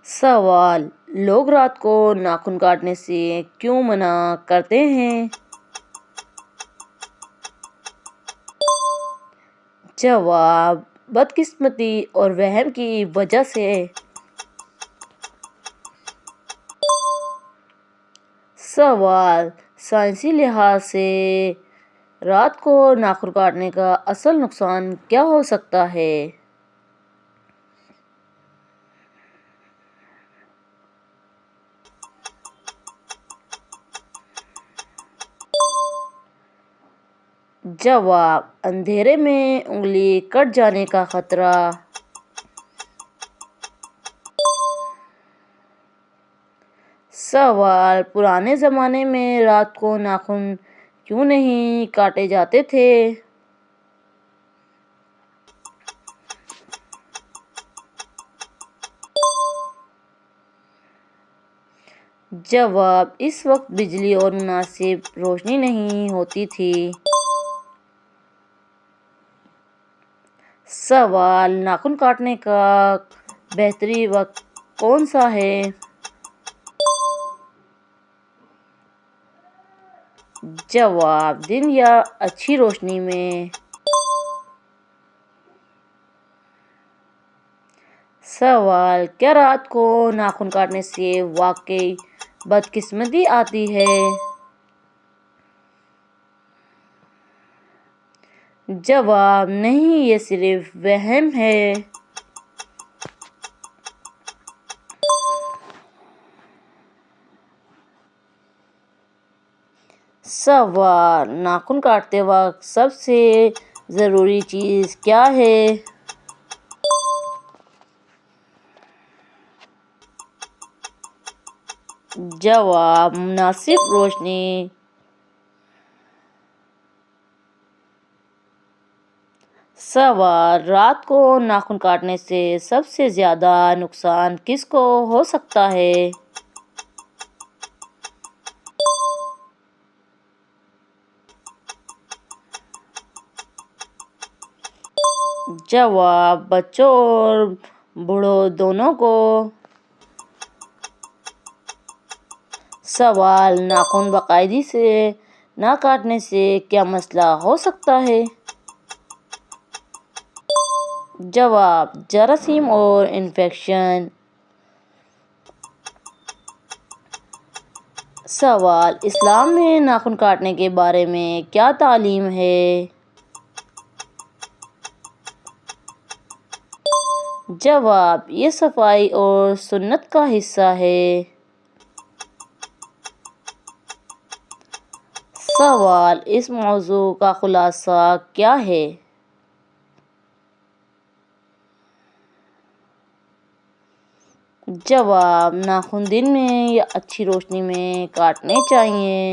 سوال: لوگ رات کو ناخن کاٹنے سے کیوں منع کرتے ہیں؟ جواب: بدقسمتی اور وہم کی وجہ سے۔ سوال: سائنسی لحاظ سے رات کو ناخن کاٹنے کا اصل نقصان کیا ہو سکتا ہے؟ جواب: اندھیرے میں انگلی کٹ جانے کا خطرہ۔ سوال: پرانے زمانے میں رات کو ناخن کیوں نہیں کاٹے جاتے تھے؟ جواب: اس وقت بجلی اور مناسب روشنی نہیں ہوتی تھی۔ سوال: ناخن کاٹنے کا بہترین وقت کون سا ہے؟ جواب: دن یا اچھی روشنی میں۔ سوال: کیا رات کو ناخن کاٹنے سے واقعی بدقسمتی آتی ہے؟ جواب: نہیں، یہ صرف وہم ہے۔ سوال: ناخن کاٹتے وقت سب سے ضروری چیز کیا ہے؟ جواب: مناسب روشنی۔ سوال: رات کو ناخن کاٹنے سے سب سے زیادہ نقصان کس کو ہو سکتا ہے؟ جواب: بچوں اور بوڑھوں دونوں کو۔ سوال: ناخن باقاعدگی سے نہ کاٹنے سے کیا مسئلہ ہو سکتا ہے؟ جواب: جراثیم اور انفیکشن۔ سوال: اسلام میں ناخن کاٹنے کے بارے میں کیا تعلیم ہے؟ جواب: یہ صفائی اور سنت کا حصہ ہے۔ سوال: اس موضوع کا خلاصہ کیا ہے؟ جواب: ناخن دن میں یا اچھی روشنی میں کاٹنے چاہئیں۔